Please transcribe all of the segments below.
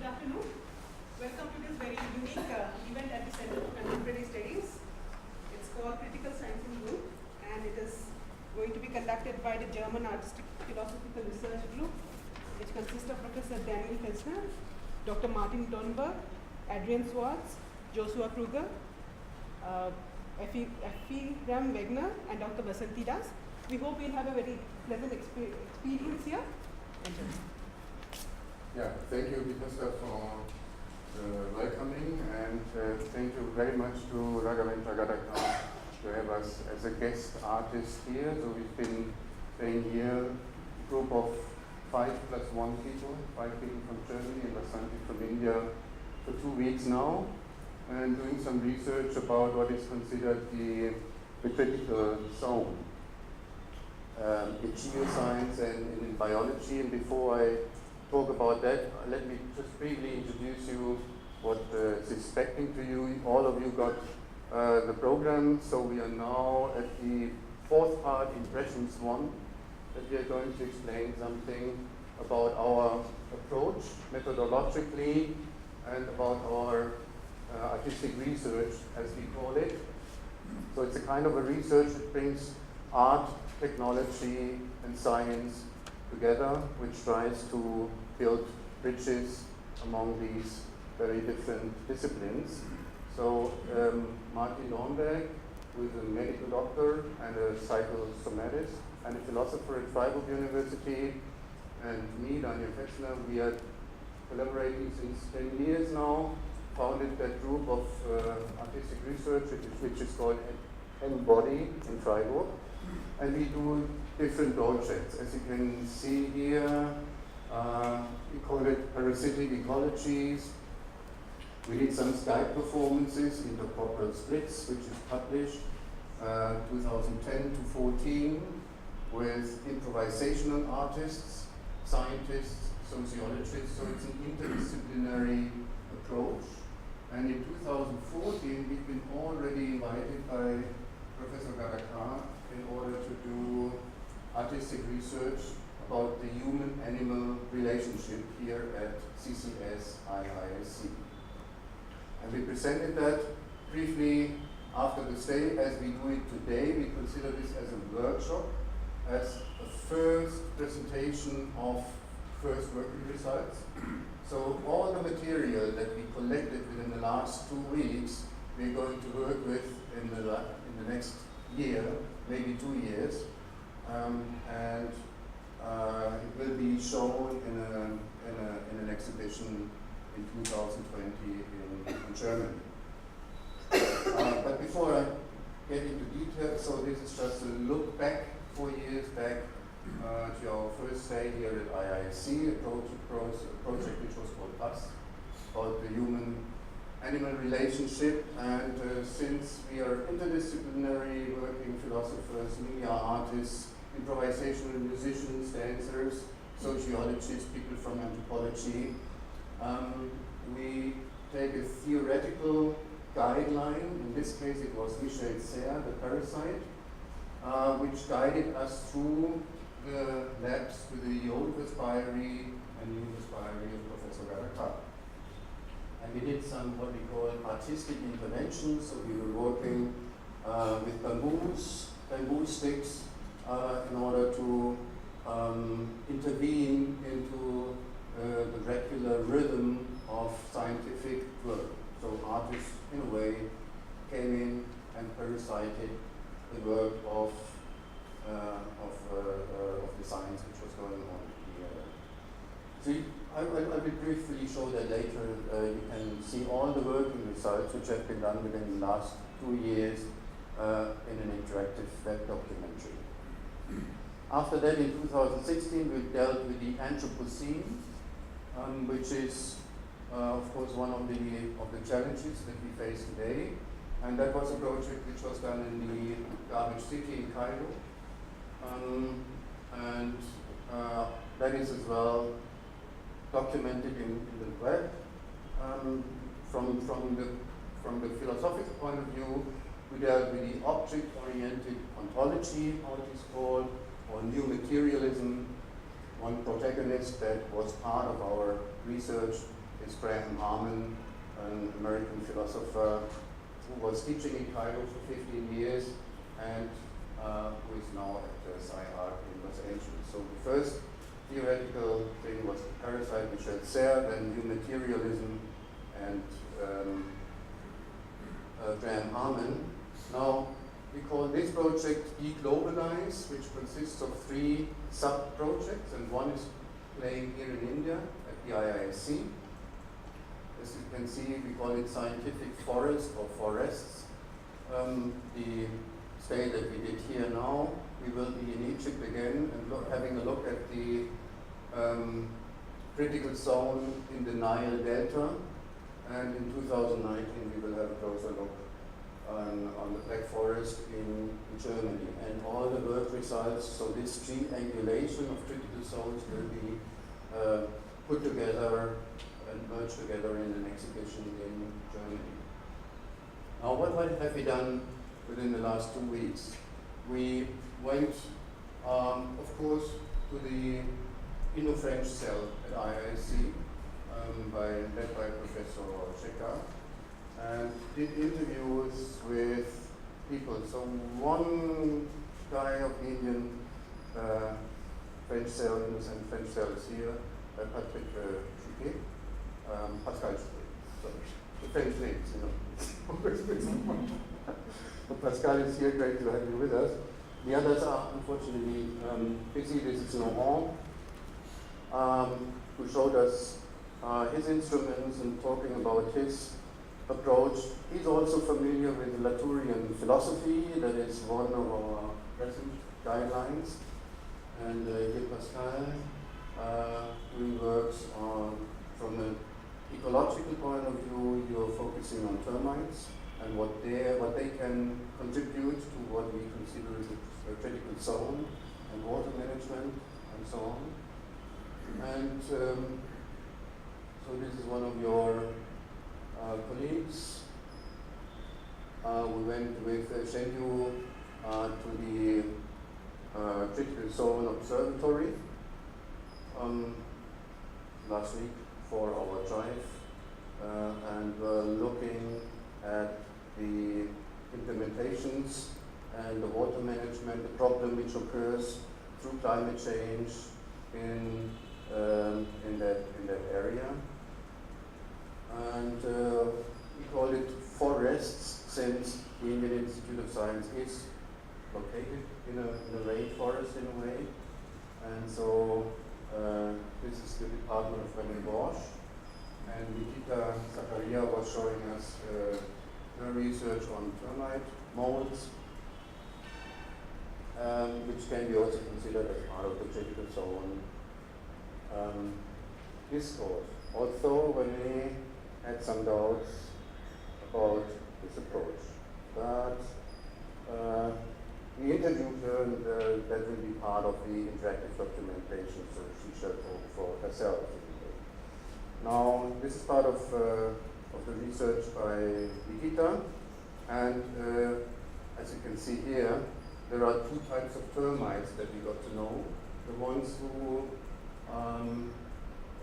afternoon. Welcome to this very unique event at the Center for Contemporary Studies. It's called Critical Science in Group, and it is going to be conducted by the German Artistic Philosophical Research Group, which consists of Professor Daniel Felsner, Dr. Martin Dornberg, Adrian Swartz, Joshua Kruger, Ephraim Wegner, and Dr. Vasanti Das. We hope we'll have a very pleasant experience here. Enjoy. Yeah, thank you, Peter, for welcoming, and thank you very much to Raghavendra Gadakar to have us as a guest artist here. So we've been playing here a group of 5 + 1 people, 5 people from Germany and Vasanti from India for 2 weeks now, and doing some research about what is considered the critical zone in geoscience and in biology. And before I talk about that, let me just briefly introduce you what is expecting to you. All of you got the program, so we are now at the 4th part, Impressions 1, that we are going to explain something about our approach methodologically and about our artistic research, as we call it. So it's a kind of a research that brings art, technology, and science together, which tries to build bridges among these very different disciplines. So Martin Dornberg, who is a medical doctor and a psychosomatist and a philosopher at Freiburg University, and me, Daniel Felsner, we are collaborating since 10 years now, founded that group of artistic research, which is called Embody in Freiburg. And we do different projects. As you can see here, we call it parasitic ecologies. We did some Skype performances, intercorporal splits, which is published 2010 to 14 with improvisational artists, scientists, sociologists. So it's an interdisciplinary approach. And in 2014, we've been already invited by Professor Gadakar in order to do artistic research about the human-animal relationship here at CCS IISc. And we presented that briefly after the stay. As we do it today, we consider this as a workshop, as a first presentation of first working results. So all the material that we collected within the last 2 weeks, we're going to work with in the next year, maybe 2 years, and it will be shown in an exhibition in 2020 in Germany. But before I get into details, so this is just a look back, 4 years back, to our first stay here at IISc, a project which was called US, about the human-animal relationship. And since we are interdisciplinary working philosophers, media artists, improvisational musicians, dancers, sociologists, people from anthropology, we take a theoretical guideline. In this case, it was Michel Serres, the parasite, which guided us through the labs with the old Vespiri and new Vespiri of Professor Gadakar. And we did some what we call artistic interventions. So we were working with bamboo sticks, in order to intervene into the regular rhythm of scientific work. So artists, in a way, came in and parasited the work of the science which was going on here. So I will briefly show that later. You can see all the working results which have been done within the last 2 years in an interactive web documentary. After that, in 2016, we dealt with the Anthropocene, which is, of course, one of the challenges that we face today. And that was a project which was done in the Garbage City in Cairo. And that is as well documented in the web. From the philosophical point of view, we dealt with the object-oriented ontology, how it is called, or new materialism. One protagonist that was part of our research is Graham Harman, an American philosopher who was teaching in Cairo for 15 years and who is now at Sci-Arc in Los Angeles. So the first theoretical thing was parasite, Michel Serre, then new materialism, and Graham Harman. Now, we call this project Deglobalize, which consists of 3 sub-projects, and one is playing here in India at the IISc. As you can see, we call it scientific forest or forests. The stay that we did here now, we will be in Egypt again and having a look at the critical zone in the Nile Delta. And in 2019, we will have a closer look on the Black Forest in Germany. And all the work results, so this triangulation of critical zones will be put together and merged together in an exhibition in Germany. Now, what have we done within the last 2 weeks? We went, of course, to the Inno-French cell at IISc, led by Professor Shekar, and did interviews with people. So one guy of the Indian French cell, innocent French cell is here, Patrick Chouquet, Pascal Chouquet, sorry. The French names, you know. But Pascal is here, great to have you with us. The others are unfortunately busy. This is Laurent, who showed us his instruments and talking about his approach. He's also familiar with Latourian philosophy, that is one of our present guidelines. And here Pascal doing works from an ecological point of view. You're focusing on termites and what they can contribute to what we consider a critical zone and water management and so on. And so this is one of your colleagues. We went with Shenyu to the critical zone observatory last week for our drive, and we're looking at the implementations and the water management, the problem which occurs through climate change in that area. And we call it forests, since the Indian Institute of Science is located in a rainforest in a way. And so this is the department of Bremen Bosch. And Nikita Zakaria was showing us her research on termite molds, which can be also considered as part of the critical zone discourse. Also, when we had some doubts about this approach, but we interviewed her, and that will be part of the interactive documentation, so she showed for herself. Now, this is part of the research by Nikita, and as you can see here, there are 2 types of termites that we got to know. The ones who,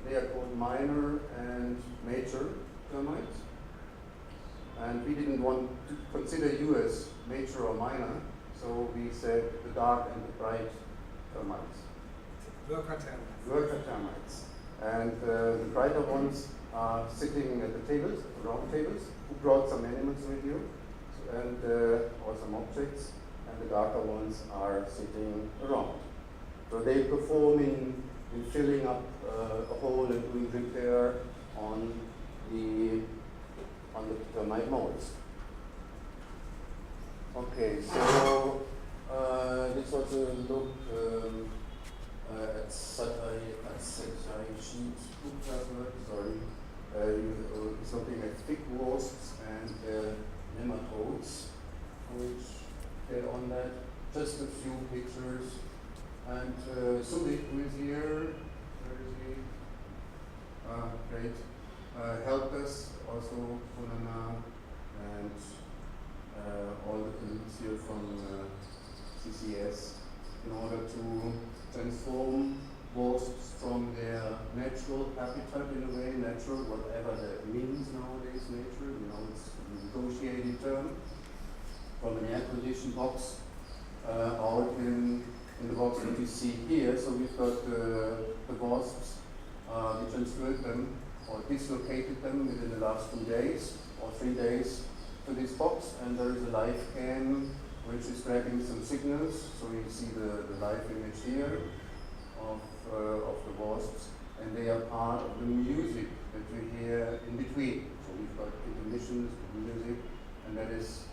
they are called minor and major termites. And we didn't want to consider you as major or minor, so we said the dark and the bright termites. Worker termites. Worker termites. And the brighter ones are sitting at the tables, round tables, who brought some animals with you, and or some objects, and the darker ones are sitting around. So they perform in filling up a hole and doing repair on the termite molds. Okay, so let's also look at Satai sheet work. Sorry, it's looking at thick wasps and nematodes, which get on that. Just a few pictures. And Sudip, who is here, where is he? Great. Helped us, also Funana, and all the colleagues here from CCS, in order to transform wasps from their natural habitat in a way, natural, whatever that means nowadays, nature. You know, it's a negotiated term from an air-conditioned box out in the box that you see here. So we've got the wasps. We transferred them or dislocated them within the last 2 days or 3 days to this box, and there is a live cam which is grabbing some signals. So you see the live image here of the wasps, and they are part of the music that we hear in between. So we've got intermissions with music, and that is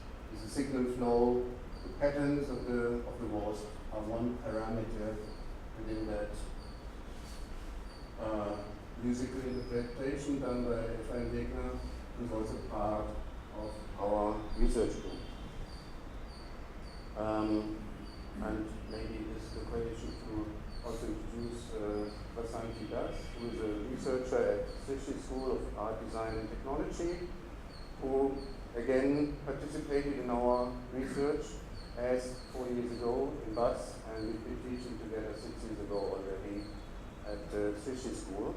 a signal flow. The patterns of the wasp are one parameter within that musical interpretation done by Efraim Wegner, who's also part of our research group. And maybe this is the question to also introduce Vasant Das, who is a researcher at Srishi School of Art, Design and Technology, who again participated in our research as 4 years ago in Bas, and we've been teaching together 6 years ago already at Srishi School.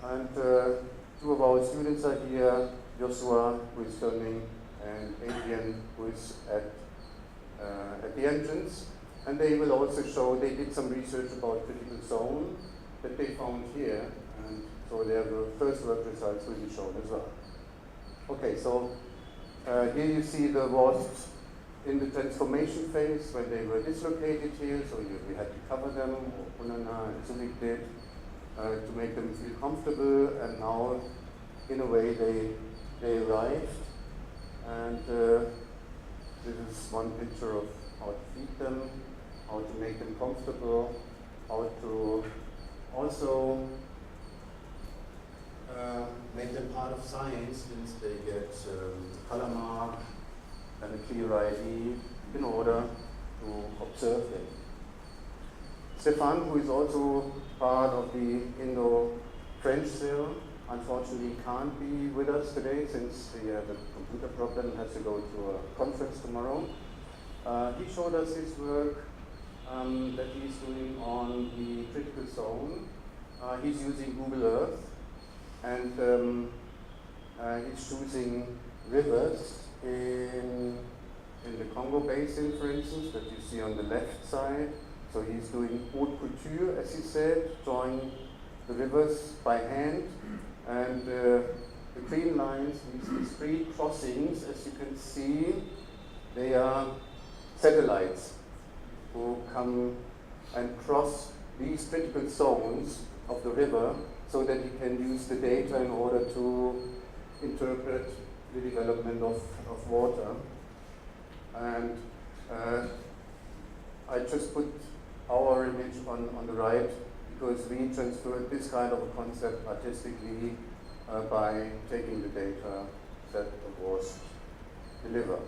And 2 of our students are here, Joshua, who is filming, and Adrian, who is at the entrance. And they will also show, they did some research about critical zone that they found here, and so their first work results will be shown as well. Okay, so here you see the wasps in the transformation phase when they were dislocated here, so we had to cover them, or Unana and Sulik did, to make them feel comfortable, and now in a way they arrived, and this is one picture of how to feed them, how to make them comfortable, how to also make them part of science, since they get a color mark and a clear ID in order to observe them. Stefan, who is also part of the Indo-French cell, unfortunately can't be with us today since he has a computer problem and has to go to a conference tomorrow. He showed us his work that he's doing on the critical zone. He's using Google Earth, and he's choosing rivers in the Congo Basin, for instance, that you see on the left side. So he's doing haute couture, as he said, drawing the rivers by hand, and the green lines, these 3 crossings, as you can see, they are satellites who come and cross these critical zones of the river so that you can use the data in order to interpret the development of water. And I just put our image on the right because we transferred this kind of a concept artistically by taking the data that was delivered.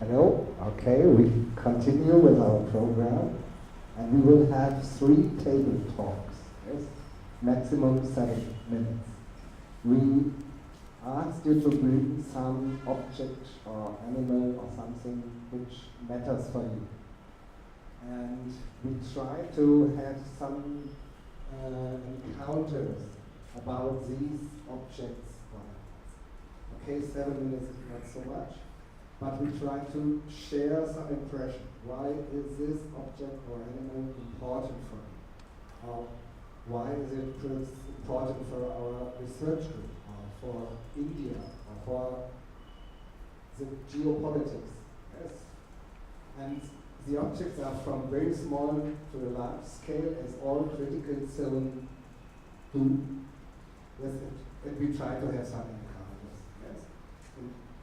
Hello. Okay, we continue with our program, and we will have 3 table talks. Yes, maximum 7 minutes. We asked you to bring some object or animal or something which matters for you, and we try to have some encounters about these objects. Okay, 7 minutes is not so much. But we try to share some impression. Why is this object or animal important for me? Or why is it important for our research group, or for India, or for the geopolitics? Yes. And the objects are from very small to a large scale, as all critical film do. Yes, and we try to have some encounters. Yes.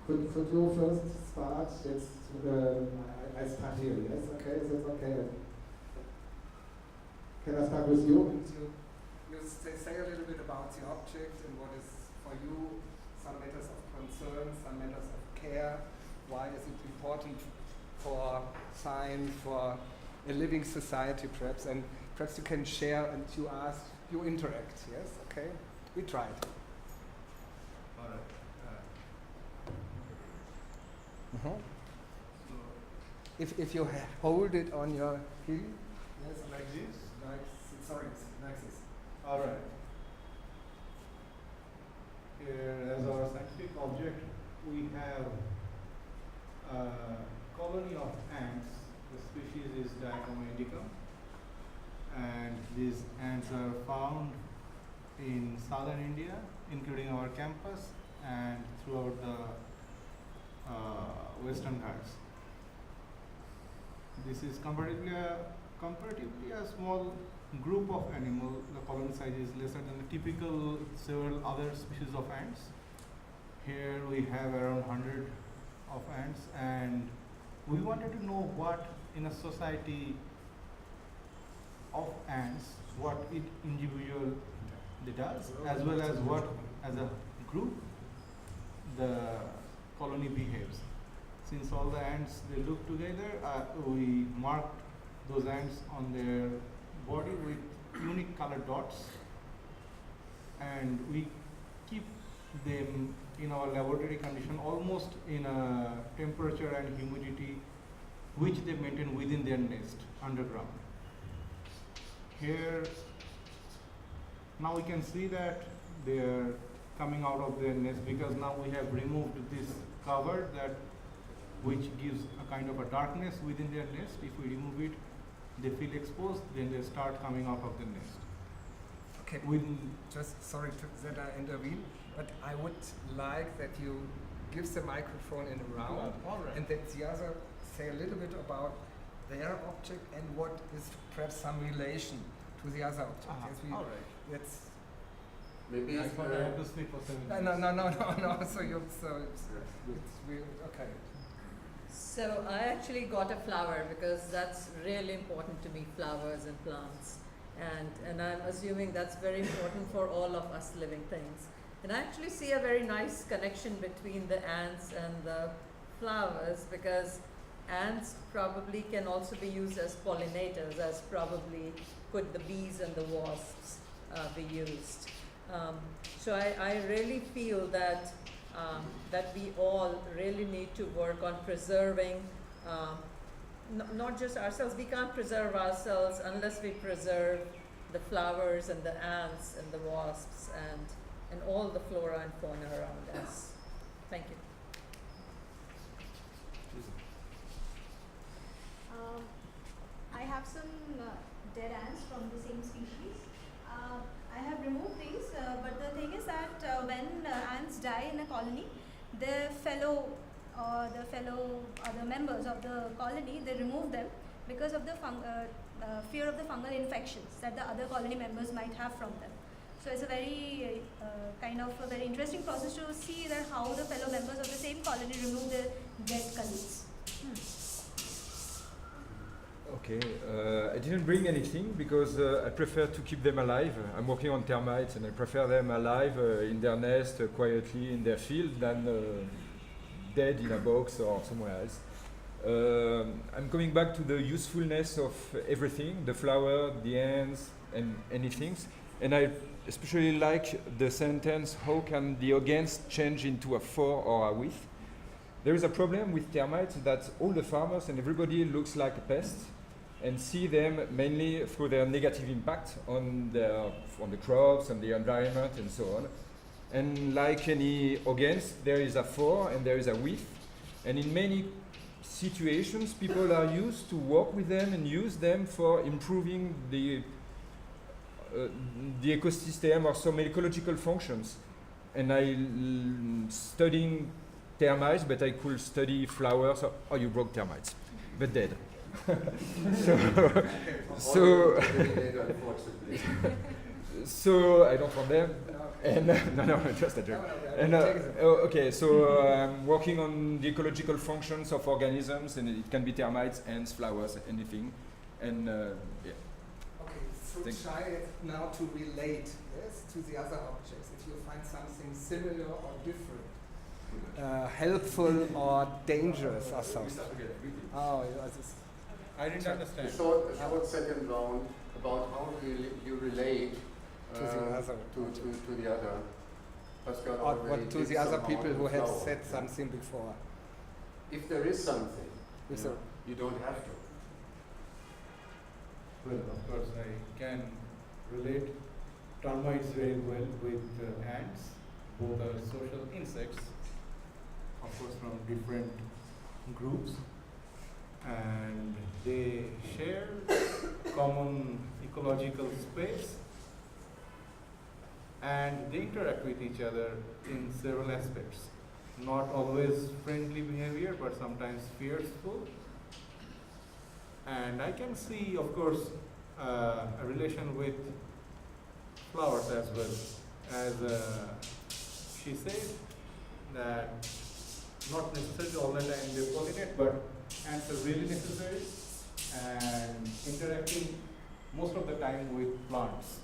Could you first start? Yes, I start here. Yes, okay, is that okay? Can I start with you? You say a little bit about the object and what is for you some matters of concern, some matters of care. Why is it important for science, for a living society, perhaps? And perhaps you can share and you ask, you interact. Yes, okay. We tried. All right. So if you hold it on your heel, Yes, like this. like this. All right. Here, as our scientific object, we have a colony of ants. The species is Dichoma indicum, and these ants are found in southern India, including our campus and throughout the Western Ghats. This is comparatively a small group of animal. The colony size is lesser than the typical several other species of ants. Here we have around 100 of ants, and we wanted to know what in a society of ants, what it individually does, as well as what as a group the colony behaves. Since all the ants, they look together, we marked those ants on their body with unique colored dots, and we keep them in our laboratory condition almost in a temperature and humidity which they maintain within their nest underground. Here, now we can see that they are coming out of their nest because now we have removed this cover that which gives a kind of a darkness within their nest. If we remove it, they feel exposed, then they start coming out of the nest. Okay, Within just sorry that I intervene, but I would like that you give the microphone in a round, all right. and that the other say a little bit about their object and what is perhaps some relation to the other object. Yes, we, all right. that's Maybe I thought I have to speak for 7 minutes. no. So it's real. Okay. So I actually got a flower because that's really important to me, flowers and plants. And I'm assuming that's very important for all of us living things. And I actually see a very nice connection between the ants and the flowers, because ants probably can also be used as pollinators, as probably could the bees and the wasps be used. So I really feel that that we all really need to work on preserving not just ourselves. We can't preserve ourselves unless we preserve the flowers and the ants and the wasps and all the flora and fauna around us. Thank you. I have some dead ants from the same species. I have removed these, but the thing is that when ants die in a colony, their fellow other members of the colony, they remove them because of the fear of the fungal infections that the other colony members might have from them. So it's a very kind of a very interesting process to see that how the fellow members of the same colony remove their dead colleagues. Okay, I didn't bring anything because I prefer to keep them alive. I'm working on termites and I prefer them alive in their nest, quietly in their field, than dead in a box or somewhere else. I'm coming back to the usefulness of everything, the flower, the ants, and anything. And I especially like the sentence, how can the against change into a for or a with? There is a problem with termites that all the farmers and everybody looks like a pest and see them mainly through their negative impact on the crops and the environment and so on. And like any against, there is a for and there is a with. And in many situations, people are used to work with them and use them for improving the ecosystem or some ecological functions. And studying termites, but I could study flowers. Oh, you broke termites, but dead. So I don't want them. And no, just a joke. And okay, so I'm working on the ecological functions of organisms, and it can be termites, ants, flowers, anything. And yeah. Okay, so try now to relate to the other objects. If you find something similar or different, helpful or dangerous or something. Oh, I didn't understand. A short second round about how you relate to the other. To the other. Pascal or what to the other people who have said something before. If there is something, you don't have to. Well, of course, I can relate termites very well with ants. Both are social insects, of course, from different groups, and they share common ecological space, and they interact with each other in several aspects. Not always friendly behavior, but sometimes fearful. And I can see, of course, a relation with flowers as well. As she said, that not necessarily all the time they pollinate, but ants are really necessary and interacting most of the time with plants.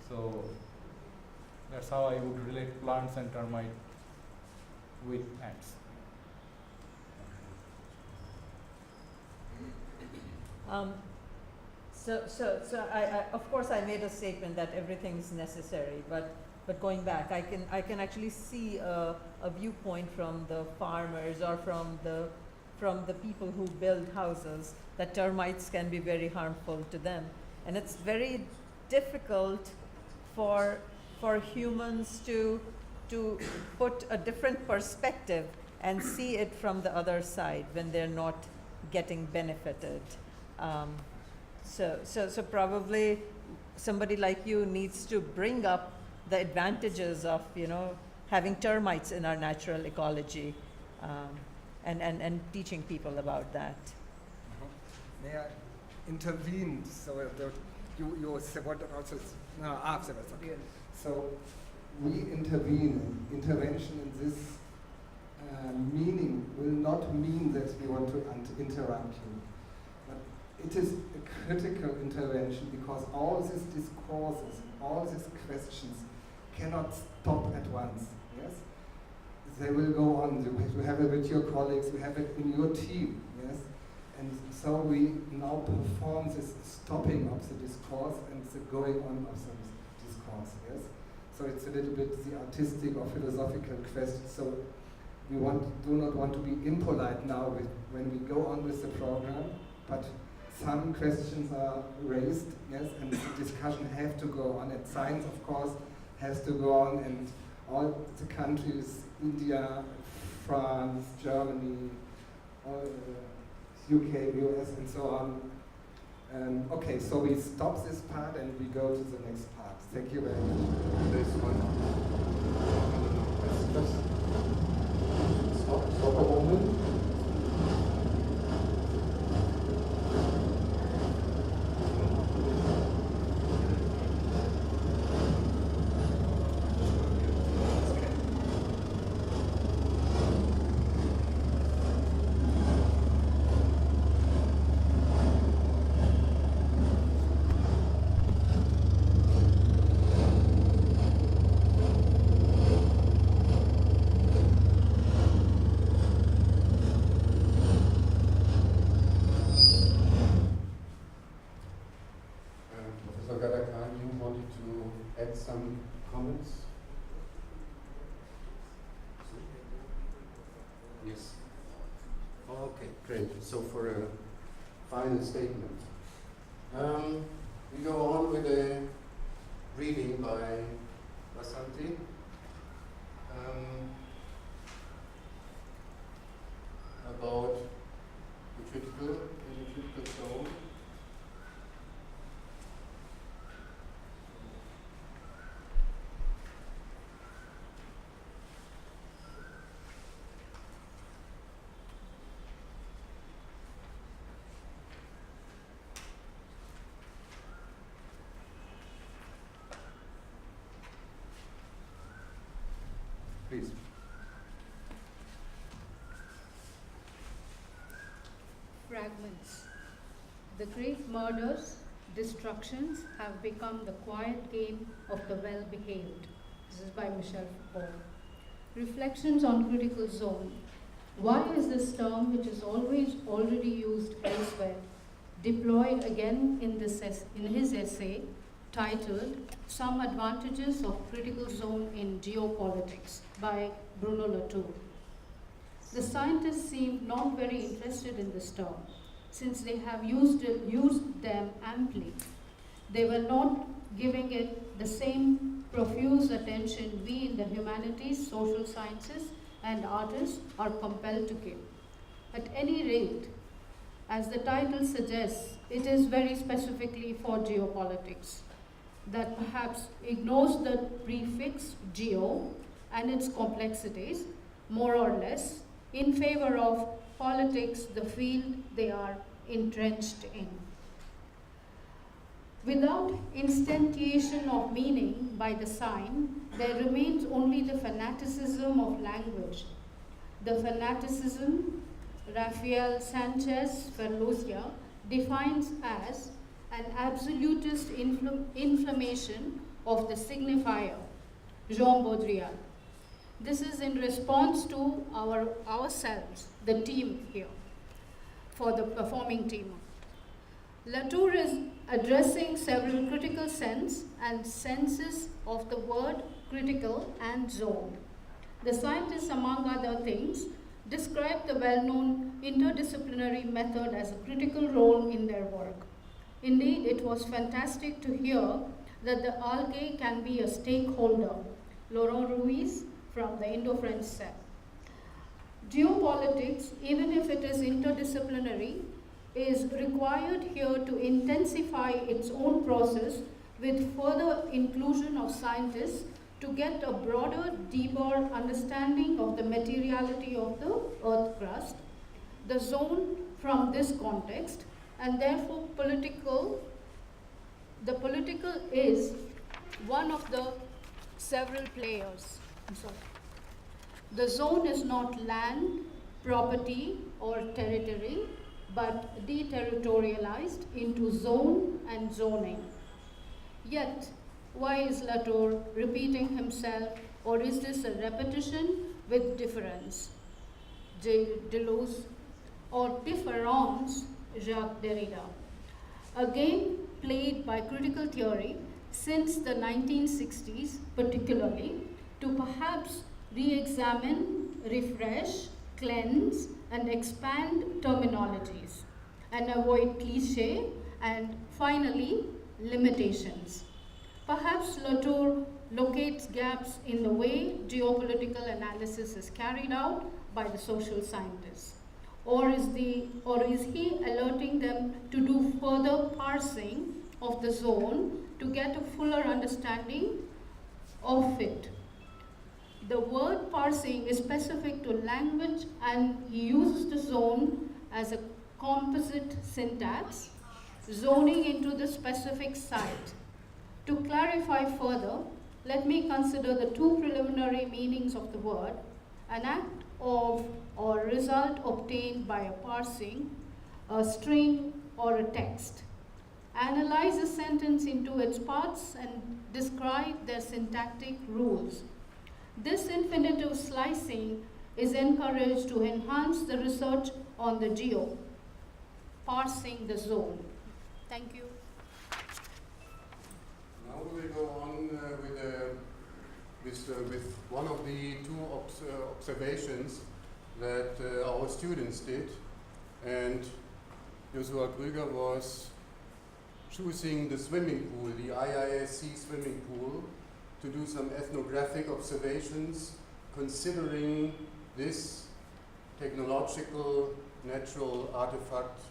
So that's how I would relate plants and termite with ants. So I of course I made a statement that everything is necessary, but going back, I can actually see a viewpoint from the farmers or from the people who build houses that termites can be very harmful to them, and it's very difficult for humans to put a different perspective and see it from the other side when they're not getting benefited. So probably somebody like you needs to bring up the advantages of having termites in our natural ecology, and teaching people about that. May I intervene? So you said what also? No, afterwards. Okay. So we intervene. Intervention in this meaning will not mean that we want to interrupt you. But it is a critical intervention because all these discourses, all these questions cannot stop at once. Yes, they will go on. You have it with your colleagues. You have it in your team. Yes, and so we now perform this stopping of the discourse and the going on of the discourse. Yes, so it's a little bit the artistic or philosophical question. So we do not want to be impolite now when we go on with the program, but some questions are raised, yes, and the discussion have to go on. And science, of course, has to go on, and all the countries, India, France, Germany, UK, US, and so on. Okay, so we stop this part and we go to the next part. Thank you very much. There's one. Just stop a moment. so for a final statement. We go on with a reading by Vasanti. About the critical zone. Please. Fragments. The great murders, destructions have become the quiet game of the well-behaved. This is by Michel Foucault. Reflections on critical zone. Why is this term, which is always already used elsewhere, deployed again in his essay titled Some Advantages of Critical Zone in Geopolitics by Bruno Latour? The scientists seem not very interested in this term, since they have used them amply. They were not giving it the same profuse attention we in the humanities, social sciences, and artists are compelled to give. At any rate, as the title suggests, it is very specifically for geopolitics, that perhaps ignores the prefix geo and its complexities, more or less, in favor of politics, the field they are entrenched in. Without instantiation of meaning by the sign, there remains only the fanaticism of language. The fanaticism, Rafael Sanchez Ferlucia defines as an absolutist inflammation of the signifier, Jean Baudrillard. This is in response to ourselves, the team here, for the performing team. Latour is addressing several critical sense and senses of the word critical and zone. The scientists, among other things, describe the well-known interdisciplinary method as a critical role in their work. Indeed, it was fantastic to hear that the algae can be a stakeholder. Laurent Ruiz from the Indo-French said. Geopolitics, even if it is interdisciplinary, is required here to intensify its own process with further inclusion of scientists to get a broader, deeper understanding of the materiality of the Earth crust, the zone from this context, and therefore the political is one of the several players. The zone is not land, property, or territory, but deterritorialized into zone and zoning. Yet, why is Latour repeating himself, or is this a repetition with difference? Deleuze, or difference, Jacques Derrida. A game played by critical theory since the 1960s, particularly, to perhaps re-examine, refresh, cleanse, and expand terminologies, and avoid cliché, and finally, limitations. Perhaps Latour locates gaps in the way geopolitical analysis is carried out by the social scientists. Or is he alerting them to do further parsing of the zone to get a fuller understanding of it? The word parsing is specific to language, and he uses the zone as a composite syntax, zoning into the specific site. To clarify further, let me consider the two preliminary meanings of the word: an act of or result obtained by a parsing, a string, or a text. Analyze a sentence into its parts and describe their syntactic rules. This infinitive slicing is encouraged to enhance the research on the geo, parsing the zone. Thank you. Now we will go on with one of the two observations that our students did. and Joshua Krüger was choosing the swimming pool, the IISC swimming pool, to do some ethnographic observations considering this technological natural artifact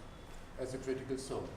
as a critical zone.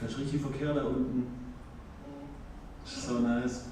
Kannst richtig Verkehr da unten. So nice.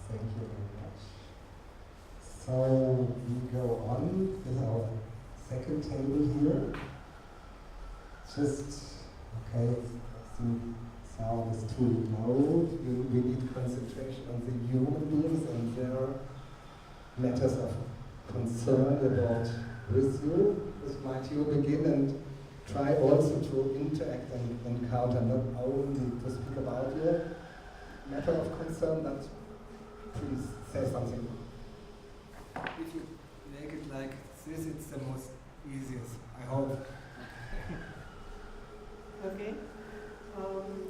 Thank you very much. So we go on with our second table here. Just, okay, I think sound is too low. We need concentration on the human beings and their matters of concern about with you. With might you begin and try also to interact and encounter, not only to speak about your matter of concern, but please say something. If you make it like this, it's the most easiest, I hope. Okay.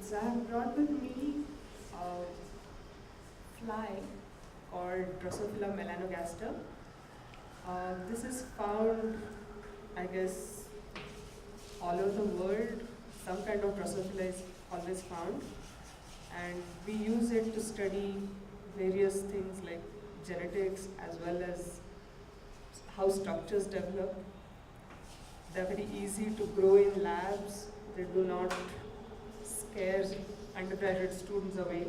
So I have brought with me a fly called Drosophila melanogaster. This is found, I guess, all over the world. Some kind of Drosophila is always found, and we use it to study various things like genetics as well as how structures develop. They're very easy to grow in labs. They do not scare undergraduate students away.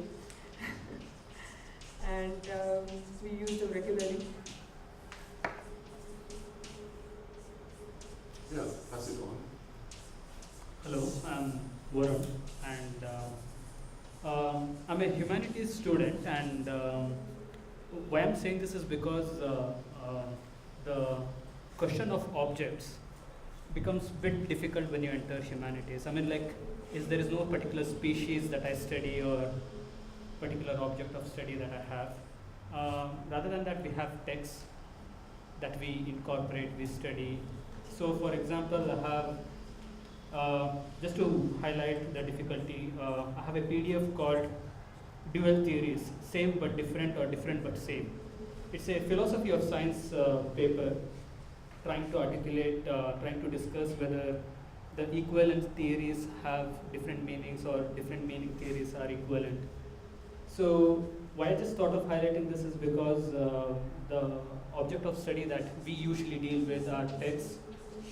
And we use them regularly. Yeah, pass it on. Hello, I'm Varun, and I'm a humanities student, and why I'm saying this is because the question of objects becomes a bit difficult when you enter humanities. I mean, like, there is no particular species that I study or particular object of study that I have. Rather than that, we have texts that we incorporate, we study. So, for example, I have, just to highlight the difficulty, I have a PDF called Dual Theories, Same but Different or Different but Same. It's a philosophy of science paper trying to articulate, trying to discuss whether the equivalent theories have different meanings or different meaning theories are equivalent. So why I just thought of highlighting this is because the object of study that we usually deal with are texts,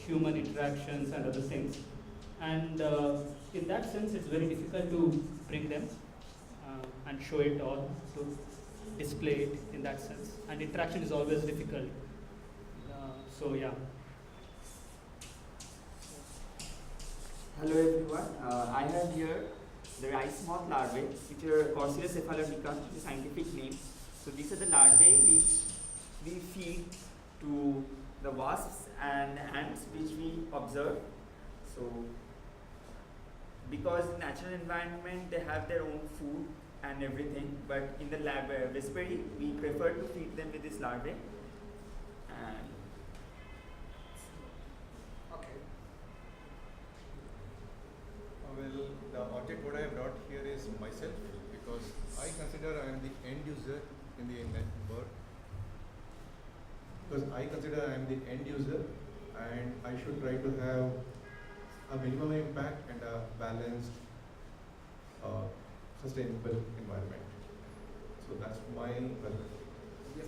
human interactions and other things. And in that sense, it's very difficult to bring them and show it all, to display it in that sense. And interaction is always difficult. So yeah. Hello everyone, I have here the rice moth larvae, which are Corsia cephalonica, the scientific name. So these are the larvae which we feed to the wasps and ants which we observe. So because in natural environment they have their own food and everything, but in the lab vesperi we prefer to feed them with this larvae. And well, the object what I have brought here is myself, because I consider I am the end user in the network. Because I consider I am the end user and I should try to have a minimum impact and a balanced, sustainable environment. So that's my perspective. Yes.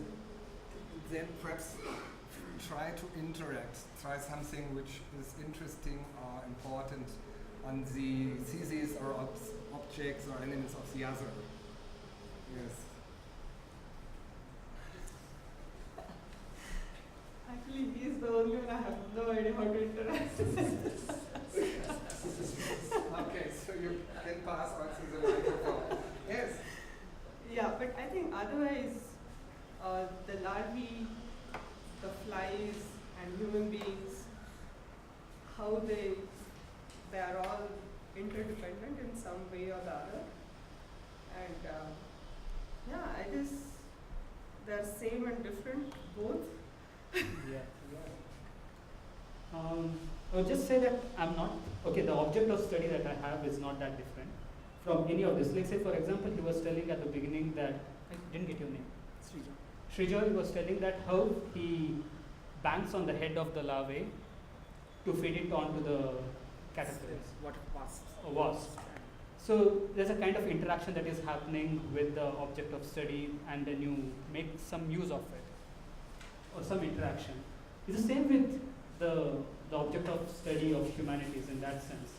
Then perhaps try to interact, try something which is interesting or important on the thesis or objects or elements of the other. Yes. Actually, he is the only one I have no idea how to interact. Okay, so you can pass on to the microphone. Yes. Yeah, but I think otherwise, the larvae, the flies, and human beings, how they are all interdependent in some way or the other. And yeah, I guess they're same and different, both. Yeah. I would just say that I'm not, okay, the object of study that I have is not that different from any of this. Like say for example, he was telling at the beginning that, I didn't get your name. Srijoy was telling that how he bangs on the head of the larvae to feed it onto the caterpillars. What wasps? Wasps. So there's a kind of interaction that is happening with the object of study, and then you make some use of it, or some interaction. It's the same with the object of study of humanities in that sense.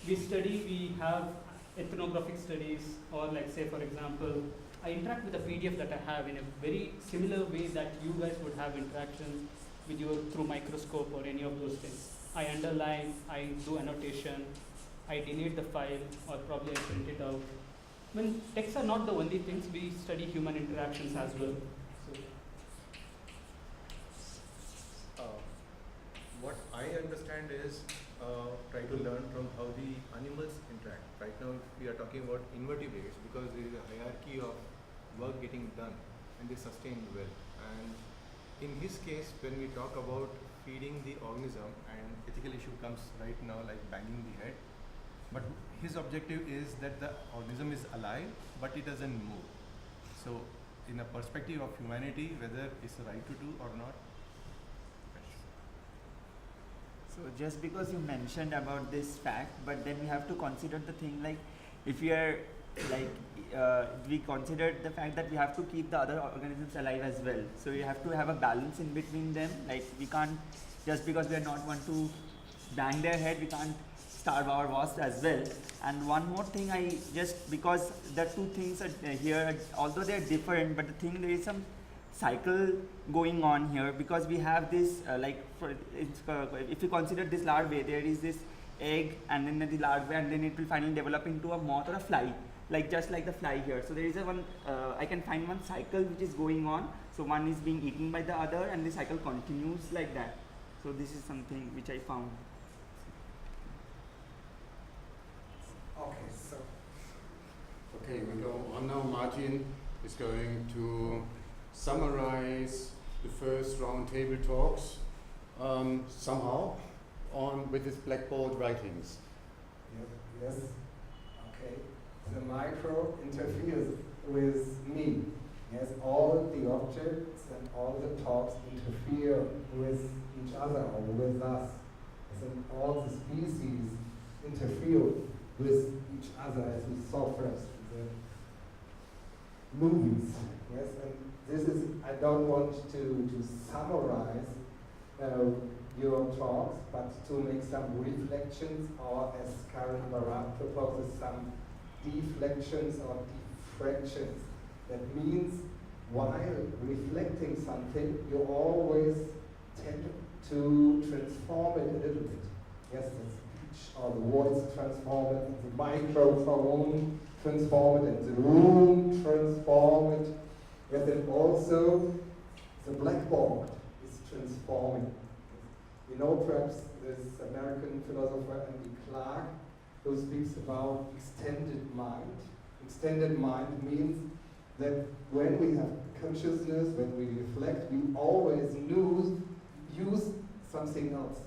We have ethnographic studies, or like say for example, I interact with the PDF that I have in a very similar way that you guys would have interactions with your through microscope or any of those things. I underline, I do annotation, I delete the file, or probably I print it out. I mean, texts are not the only things, we study human interactions as well. What I understand is try to learn from how the animals interact. Right now we are talking about invertebrates because there is a hierarchy of work getting done and they sustain well. And in his case, when we talk about feeding the organism, and ethical issue comes right now like banging the head, but his objective is that the organism is alive but it doesn't move. So in a perspective of humanity, whether it's right to do or not. So just because you mentioned about this fact, but then we have to consider the thing like if we are like we considered the fact that we have to keep the other organisms alive as well. So we have to have a balance in between them. Like we can't, just because we are not want to bang their head, we can't starve our wasps as well. And one more thing, I just, because the two things are here, although they are different, but the thing, there is some cycle going on here, because we have this if you consider this larvae, there is this egg and then the larvae, and then it will finally develop into a moth or a fly, like just like the fly here. So there is a one, I can find one cycle which is going on. So one is being eaten by the other and the cycle continues like that. So this is something which I found. Okay, so. Okay, we go on now. Martin is going to summarize the first roundtable talks somehow on with his blackboard writings. Yes. Okay. The micro interferes with me. Yes, all the objects and all the talks interfere with each other or with us. Yes, and all the species interfere with each other, as we saw first in the movies. Yes, and this is, I don't want to summarize your talks, but to make some reflections, or as Karen Barat proposes, some deflections or diffractions. That means while reflecting something, you always tend to transform it a little bit. Yes, the speech or the voice transform it, the microphone transform it, and the room transform it. Yes, and also the blackboard is transforming. You know, perhaps this American philosopher Andy Clark, who speaks about extended mind. Extended mind means that when we have consciousness, when we reflect, we always use something else.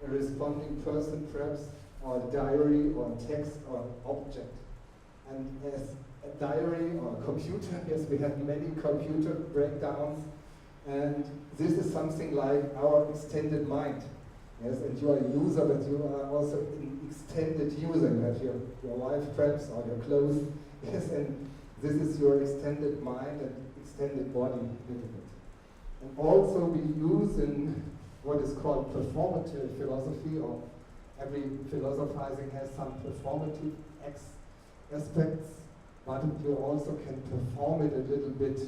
A responding person, perhaps, or a diary, or a text, or an object. And as a diary or a computer, yes, we have many computer breakdowns, and this is something like our extended mind. Yes, and you are a user, but you are also an extended user. You have your wife, perhaps, or your clothes. Yes, and this is your extended mind and extended body, a little bit. And also we use in what is called performative philosophy, or every philosophizing has some performative aspects, but you also can perform it a little bit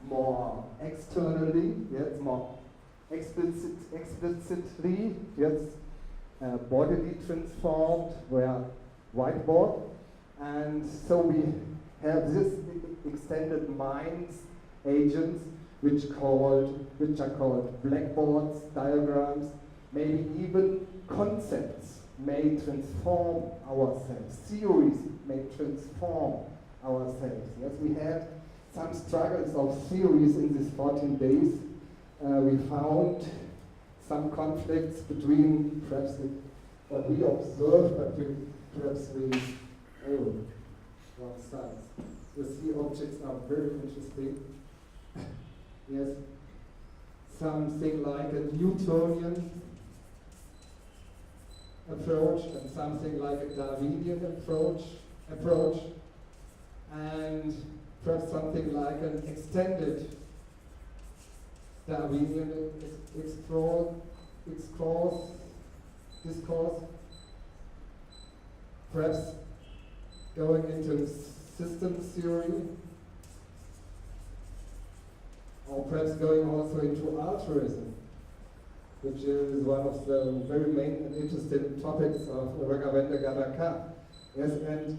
more externally, yes, more explicitly, yes, bodily transformed, where whiteboard. And so we have this extended minds agents, which are called blackboards, diagrams, maybe even concepts may transform ourselves, theories may transform ourselves. Yes, we had some struggles of theories in these 14 days. We found some conflicts between perhaps what we observe, but perhaps wrong sides. The sea objects are very interesting. Yes, something like a Newtonian approach and something like a Darwinian approach, and perhaps something like an extended Darwinian discourse, perhaps going into systems theory, or perhaps going also into altruism, which is one of the very main and interesting topics of Raghavendra Gadakar. Yes, and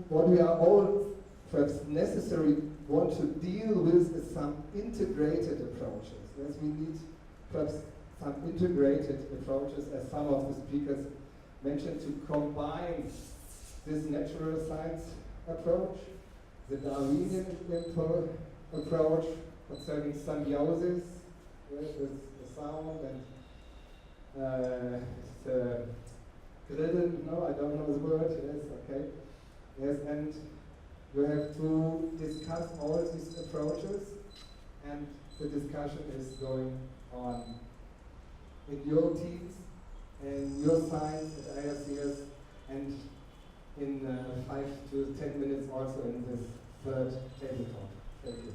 what we are all perhaps necessarily want to deal with is some integrated approaches. Yes, we need perhaps some integrated approaches, as some of the speakers mentioned, to combine this natural science approach, the Darwinian approach concerning symbiosis, yes, with the sound and the grillen, no, I don't know the word, yes, okay. Yes, and You have to discuss all these approaches, and the discussion is going on in your teams, in your science at IRCS, and in 5 to 10 minutes also in this third table talk. Thank you.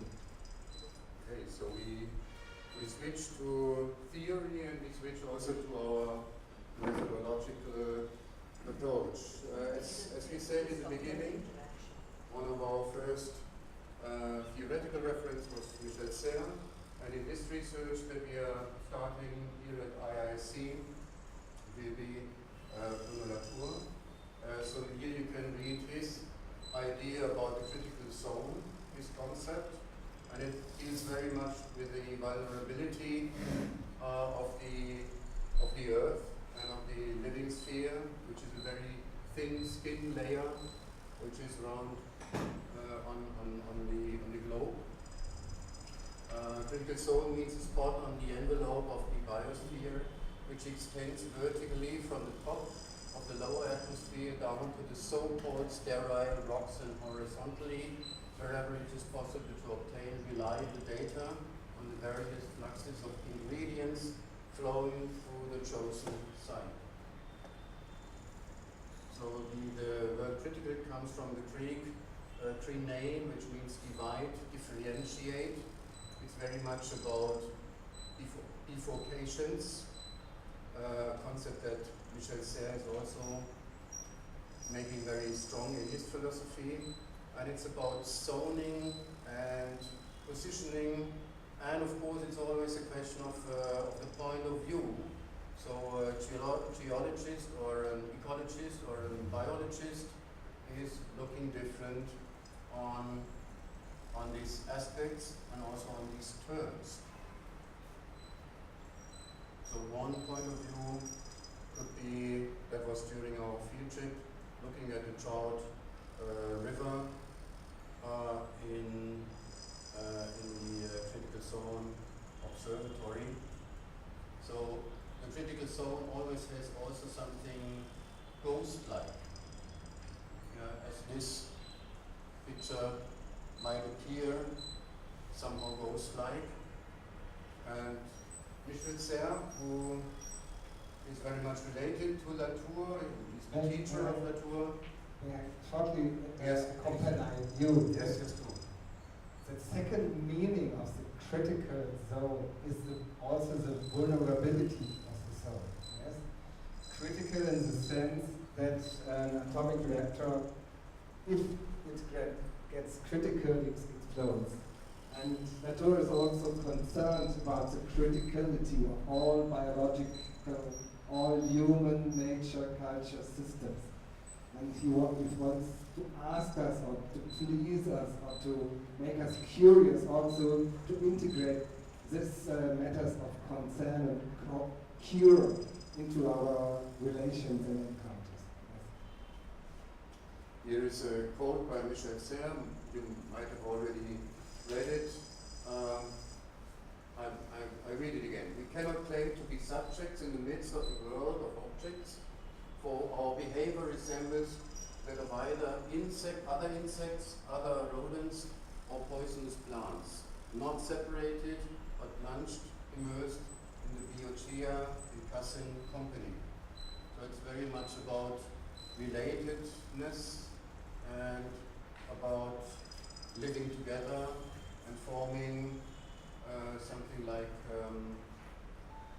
Okay, so we switch to theory and we switch also to our methodological approach. As we said in the beginning, one of our first theoretical reference was Michel Serre, and in this research that we are starting here at IISc will be Bruno Latour. So here you can read his idea about the critical zone, his concept, and it deals very much with the vulnerability of the Earth and of the living sphere, which is a very thin skin layer, which is around on the globe. Critical zone means a spot on the envelope of the biosphere, which extends vertically from the top of the lower atmosphere down to the so-called sterile rocks and horizontally, wherever it is possible to obtain reliable data on the various fluxes of ingredients flowing through the chosen site. So the word critical comes from the Greek name, which means divide, differentiate. It's very much about bifurcations, a concept that Michel Serre is also making very strong in his philosophy. And it's about zoning and positioning, and of course it's always a question of the point of view. So a geologist or an ecologist or a biologist is looking different on these aspects and also on these terms. So one point of view could be, that was during our field trip, looking at the Trout River in the critical zone observatory. So the critical zone always has also something ghost-like. As this picture might appear somehow ghost-like. And Michel Serre, who is very much related to Latour, he's the teacher of Latour. Yeah, shortly Yes, accompany you. Yes, yes, too. The second meaning of the critical zone is also the vulnerability of the zone. Yes? Critical in the sense that an atomic reactor, if it gets critical, it explodes. And Latour is also concerned about the criticality of all biological, all human nature culture systems. And he wants to ask us or to please us or to make us curious, also to integrate this matters of concern and cure into our relations and encounters. Yes. Here is a quote by Michel Serre. You might have already read it. I read it again. We cannot claim to be subjects in the midst of a world of objects, for our behavior resembles that of either other insects, other rodents, or poisonous plants, not separated, but plunged, immersed in the biochea in cousin company. So it's very much about relatedness and about living together and forming something like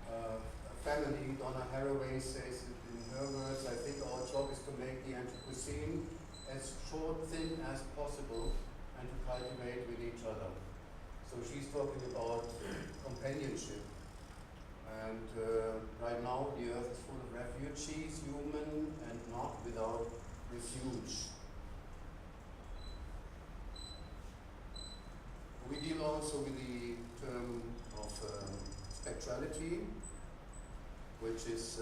a family. Donna Haraway says it in her words, I think our job is to make the Anthropocene as short, thin as possible and to cultivate with each other. So she's talking about companionship. And right now the earth is full of refugees, human and not, without refuge. We deal also with the term of spectrality, which is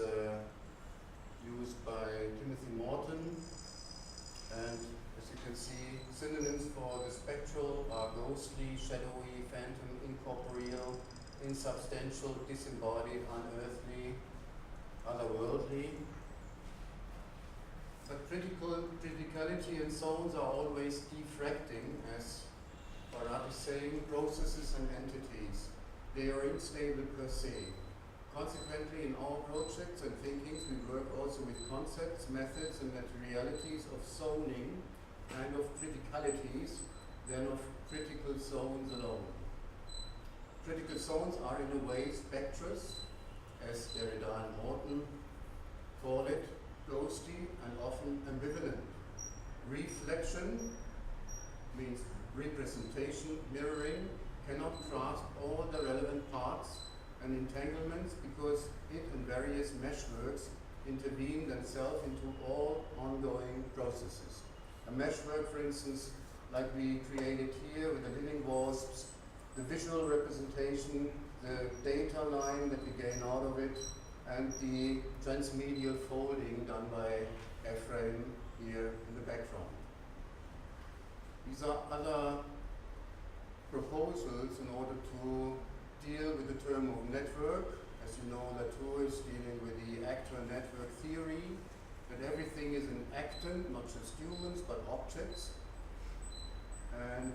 used by Timothy Morton. And as you can see, synonyms for the spectral are ghostly, shadowy, phantom, incorporeal, insubstantial, disembodied, unearthly, otherworldly. But criticality and zones are always diffracting, as Barat is saying, processes and entities. They are unstable per se. Consequently, in our projects and thinkings, we work also with concepts, methods, and materialities of zoning and of criticalities than of critical zones alone. Critical zones are in a way spectrous, as Derrida and Morton call it, ghosty and often ambivalent. Reflection means representation, mirroring, cannot grasp all the relevant parts and entanglements because it and various meshworks intervene themselves into all ongoing processes. A meshwork, for instance, like we created here with the living wasps, the visual representation, the data line that we gain out of it, and the transmedial folding done by Ephraim here in the background. These are other proposals in order to deal with the term of network. As you know, Latour is dealing with the actor-network theory, that everything is an actant, not just humans, but objects. And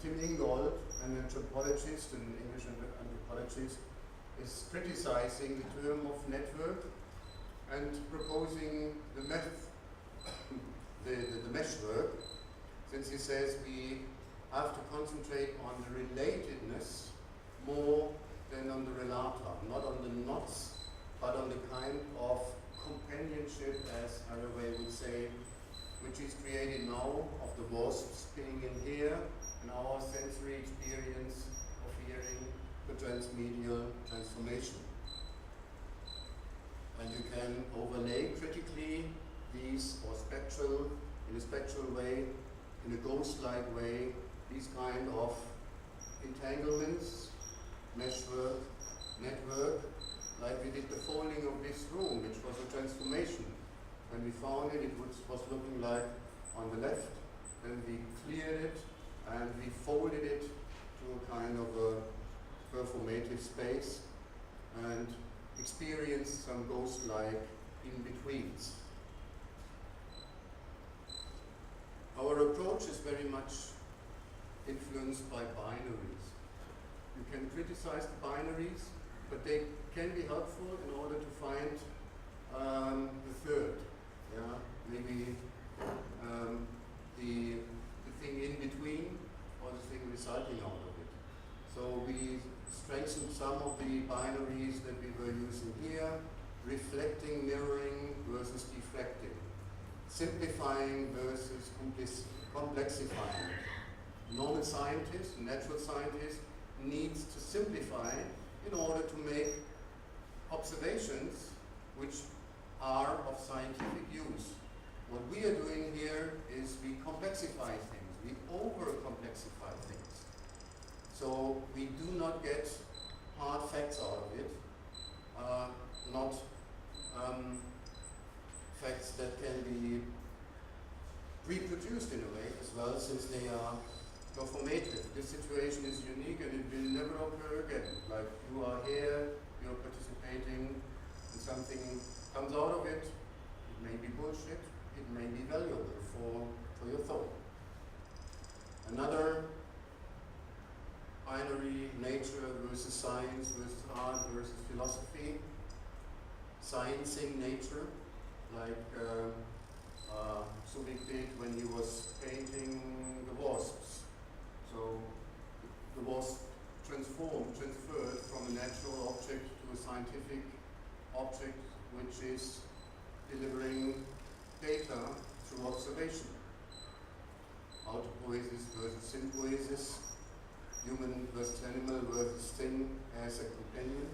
Tim Ingold, an anthropologist, an English anthropologist, is criticizing the term of network and proposing the meshwork, since he says we have to concentrate on the relatedness more than on the relata, not on the knots, but on the kind of companionship, as Haraway would say, which is created now of the wasps being in here and our sensory experience of hearing the transmedial transformation. And you can overlay critically these, or spectral, in a spectral way, in a ghost-like way, these kind of entanglements, meshwork, network, like we did the folding of this room, which was a transformation. When we found it, it was looking like on the left, then we cleared it and we folded it to a kind of a performative space and experienced some ghost-like in-betweens. Our approach is very much influenced by binaries. You can criticize the binaries, but they can be helpful in order to find the third. Yeah, maybe the thing in between or the thing resulting out of it. So we strengthened some of the binaries that we were using here, reflecting, mirroring versus diffracting, simplifying versus complexifying. Normal scientist, natural scientist, needs to simplify in order to make observations which are of scientific use. What we are doing here is we complexify things, we over-complexify things. So we do not get hard facts out of it, not facts that can be reproduced in a way as well, since they are performative. This situation is unique and it will never occur again. Like you are here, you're participating, and something comes out of it. It may be bullshit, it may be valuable for your thought. Another binary, nature versus science versus art versus philosophy. Sciencing nature, like Subik did when he was painting the wasps. So the wasp transferred from a natural object to a scientific object which is delivering data through observation. Autopoiesis versus synpoiesis, human versus animal versus thing as a companion.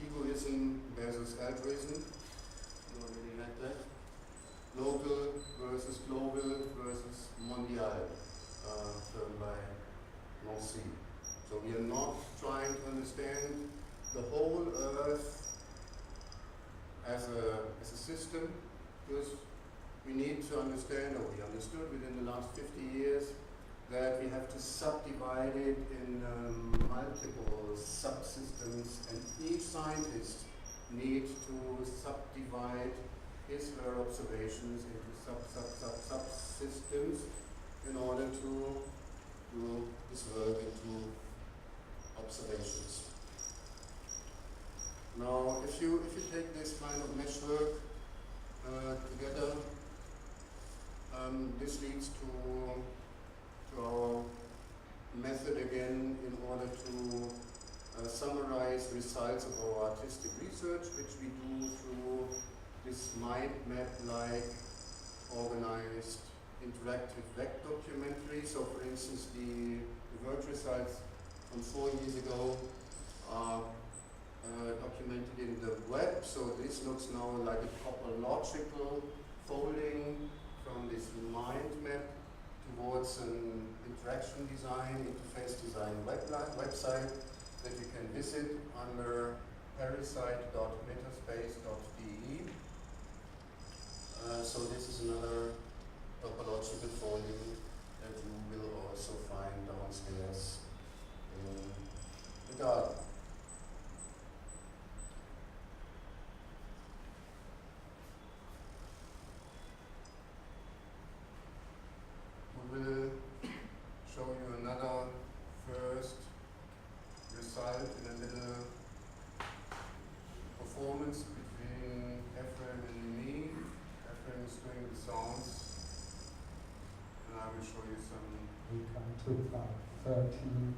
Egoism versus altruism, you already had that. Local versus global versus mondial, termed by Nancy. So we are not trying to understand the whole Earth as a system, because we need to understand, or we understood within the last 50 years, that we have to subdivide it in multiple subsystems, and each scientist needs to subdivide his/her observations into subsystems in order to do this work into observations. Now, if you take this kind of meshwork together, this leads to our method again in order to summarize results of our artistic research, which we do through this mind map-like organized interactive web documentary. So, for instance, the work results from 4 years ago are documented in the web. So this looks now like a topological folding from this mind map towards an interaction design, interface design website that you can visit under parasite.metaspace.de. So this is another topological folding that you will also find downstairs in the garden. We will show you another first result in a little performance between Ephraim and me. Ephraim is doing the sounds, and I will show you some. We come to part 13.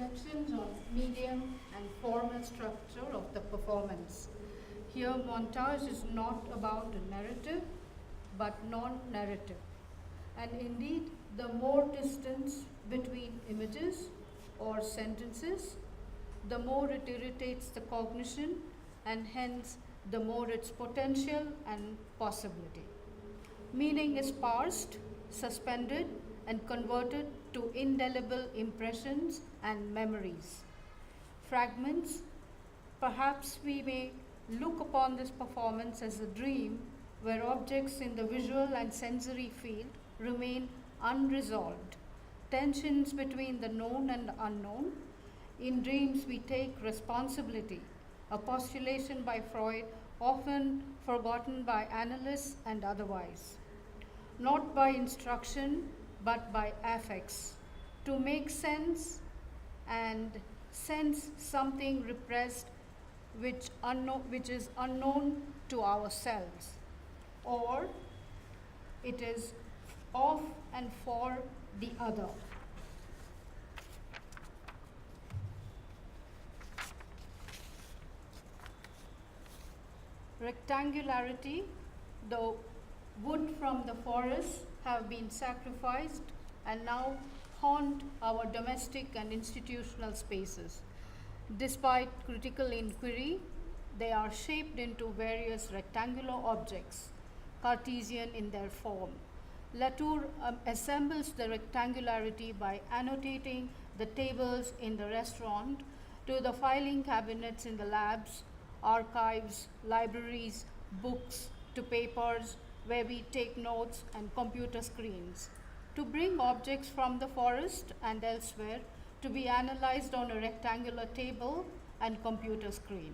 reflections on medium and formal structure of the performance. Here, montage is not about a narrative, but non-narrative. And indeed, the more distance between images or sentences, the more it irritates the cognition, and hence the more its potential and possibility. Meaning is parsed, suspended, and converted to indelible impressions and memories. Fragments, perhaps we may look upon this performance as a dream where objects in the visual and sensory field remain unresolved. Tensions between the known and unknown. In dreams, we take responsibility, a postulation by Freud often forgotten by analysts and otherwise. Not by instruction, but by affects, to make sense and sense something repressed which is unknown to ourselves, or it is of and for the other. Rectangularity, the wood from the forest have been sacrificed and now haunt our domestic and institutional spaces. Despite critical inquiry, they are shaped into various rectangular objects, Cartesian in their form. Latour assembles the rectangularity by annotating the tables in the restaurant to the filing cabinets in the labs, archives, libraries, books, to papers where we take notes, and computer screens, to bring objects from the forest and elsewhere to be analyzed on a rectangular table and computer screen.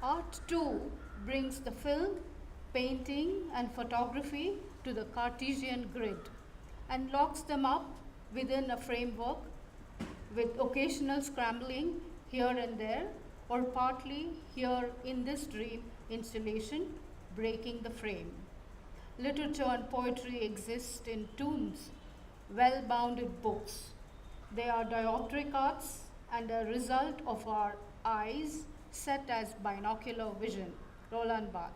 Art too brings the film, painting, and photography to the Cartesian grid and locks them up within a framework with occasional scrambling here and there, or partly here in this dream installation, breaking the frame. Literature and poetry exist in tombs, well-bounded books. They are dioptric arts and a result of our eyes set as binocular vision. Roland Barthes.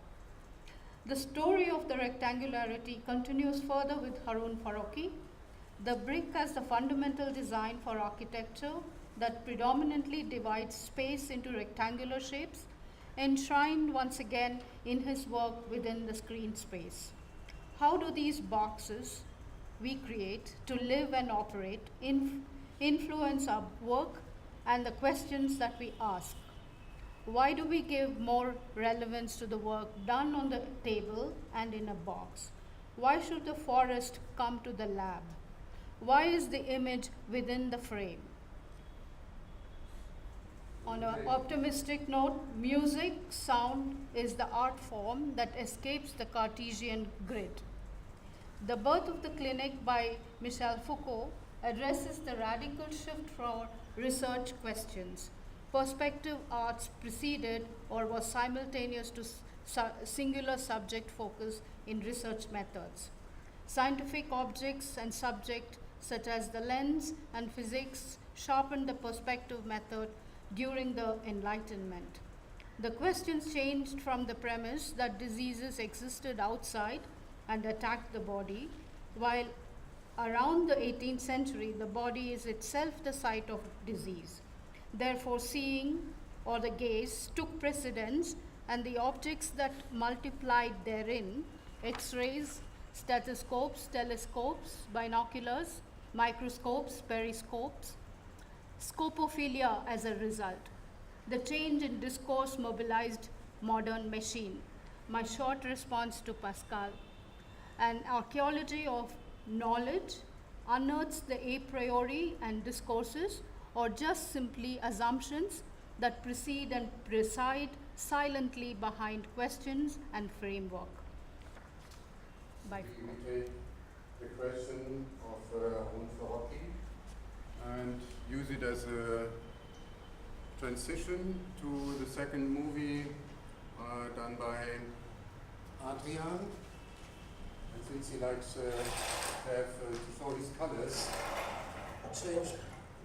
The story of the rectangularity continues further with Harun Farokhi. The brick as the fundamental design for architecture that predominantly divides space into rectangular shapes, enshrined once again in his work within the screen space. How do these boxes we create to live and operate influence our work and the questions that we ask? Why do we give more relevance to the work done on the table and in a box? Why should the forest come to the lab? Why is the image within the frame? On an optimistic note, music, sound is the art form that escapes the Cartesian grid. The Birth of the Clinic by Michel Foucault addresses the radical shift for research questions. Perspective arts preceded or was simultaneous to singular subject focus in research methods. Scientific objects and subject such as the lens and physics sharpened the perspective method during the Enlightenment. The questions changed from the premise that diseases existed outside and attacked the body, while around the 18th century the body is itself the site of disease. Therefore, seeing or the gaze took precedence, and the objects that multiplied therein, X-rays, stethoscopes, telescopes, binoculars, microscopes, periscopes, scopophilia as a result. The change in discourse mobilized modern machine. My short response to Pascal. An archaeology of knowledge unearths the a priori and discourses, or just simply assumptions that precede and preside silently behind questions and framework. We take the question of Harun Farokhi and use it as a transition to the second movie done by Adrian. And since he likes to have to show his colors, I changed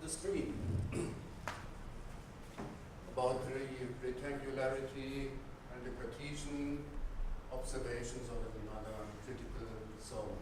the screen about the rectangularity and the Cartesian observations of another critical zone.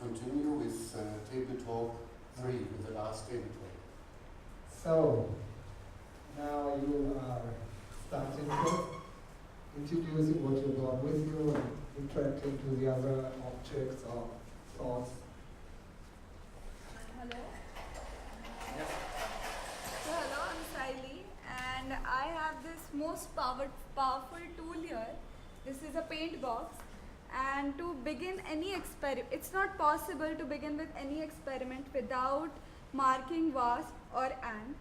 Continue with table talk 3, with the last table talk. So, now you are starting to introducing what you brought with you and interacting to the other objects or thoughts. Hello. So hello, I'm Saili, and I have this most powerful tool here. This is a paint box. And to begin any experiment, it's not possible to begin with any experiment without marking wasp or ant.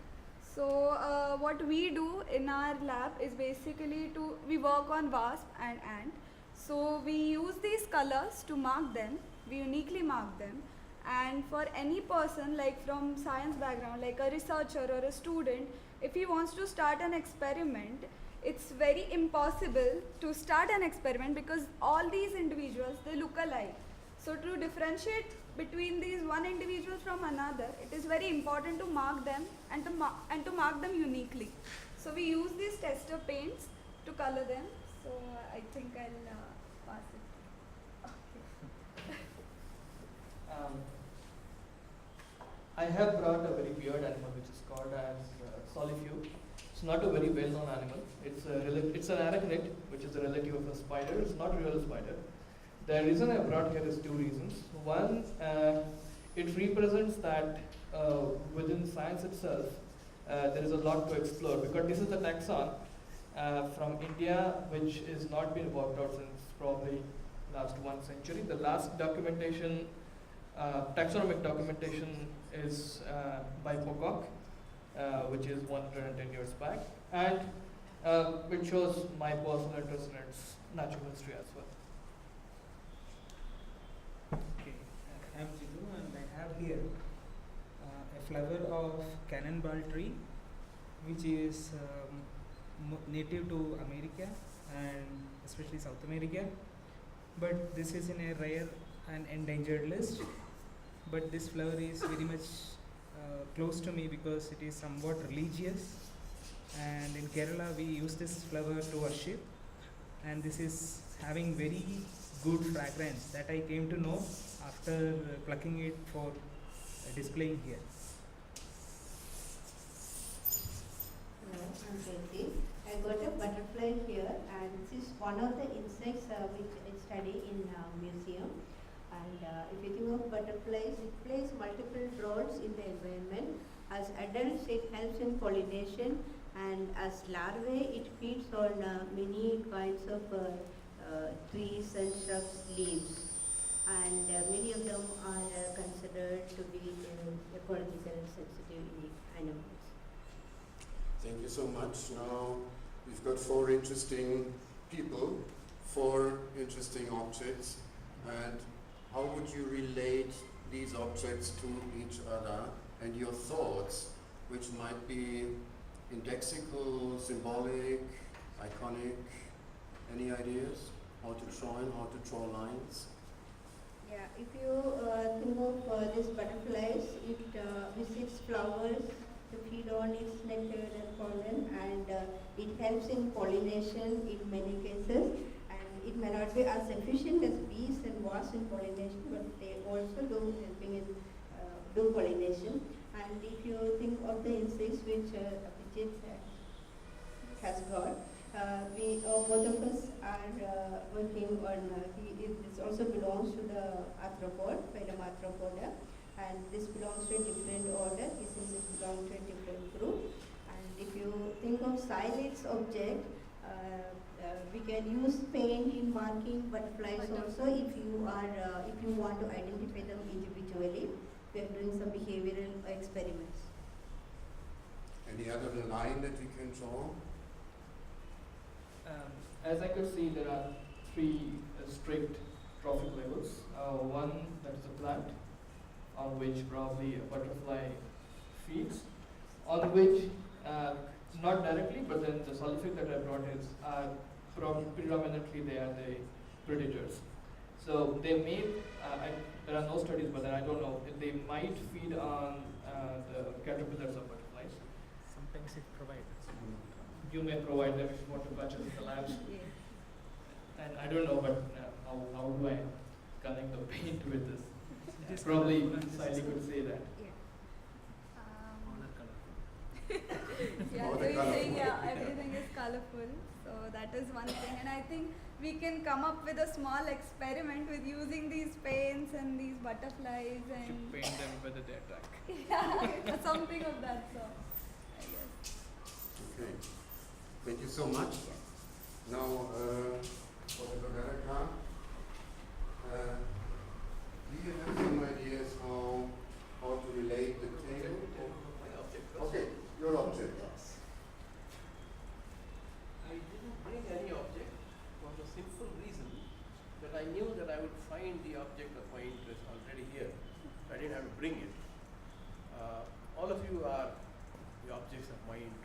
So what we do in our lab is basically we work on wasp and ant. So we use these colors to mark them, we uniquely mark them. And for any person like from science background, like a researcher or a student, if he wants to start an experiment, it's very impossible to start an experiment because all these individuals, they look alike. So to differentiate between these one individual from another, it is very important to mark them and to mark them uniquely. So we use these tester paints to color them. So I think I'll pass it. Okay. I have brought a very weird animal which is called as solifew. It's not a very well-known animal. It's an arachnid, which is a relative of a spider. It's not a real spider. The reason I brought here is 2 reasons. One, it represents that within science itself, there is a lot to explore because this is a taxon from India, which is not been worked out since probably last 1 century. The last documentation, taxonomic documentation, is by Pocock, which is 110 years back, and which shows my personal interest in its natural history as well. Okay, I'm Jitu, and I have here a flower of cannonball tree, which is native to America and especially South America. But this is in a rare and endangered list. But this flower is very much close to me because it is somewhat religious. And in Kerala, we use this flower to worship. And this is having very good fragrance that I came to know after plucking it for displaying here. Hello, I'm Katie. I got a butterfly here, and this is one of the insects which I study in museum. And if you think of butterflies, it plays multiple roles in the environment. As adults, it helps in pollination, and as larvae, it feeds on many kinds of trees and shrubs, leaves. And many of them are considered to be ecologically sensitive animals. Thank you so much. Now we've got 4 interesting people, 4 interesting objects, and how would you relate these objects to each other and your thoughts, which might be indexical, symbolic, iconic? Any ideas? How to draw lines? Yeah, if you think of these butterflies, it visits flowers to feed on its nectar and pollen, and it helps in pollination in many cases. And it may not be as efficient as bees and wasps in pollination, but they also do helping in do pollination. And if you think of the insects which Abhijit has got, we both of us are working on. This also belongs to the arthropod, phylum Arthropoda, and this belongs to a different order. This insect belongs to a different group. And if you think of silage object, we can use paint in marking butterflies also. If you want to identify them individually, we are doing some behavioral experiments. Any other line that we can draw? As I could see, there are 3 strict trophic levels. One that is a plant, on which probably a butterfly feeds, on which not directly, but then the solific that I brought is predominantly they are the predators. So they may, there are no studies, but I don't know, they might feed on the caterpillars of butterflies. Sometimes it provides. You may provide them if you want to purchase in the labs. Yeah. And I don't know, but how do I connect the paint with this? Probably Siley could say that. Yeah, so you're saying everything is colorful, so that is one thing. And I think we can come up with a small experiment with using these paints and these butterflies and You paint them whether they attack. yeah, something of that sort, I guess. Okay. Thank you so much. Now, Professor Garaka, do you have some ideas how to relate the table? Okay, your object. I didn't bring any object for the simple reason that I knew that I would find the object of my interest already here. I didn't have to bring it. All of you are the objects of my interest.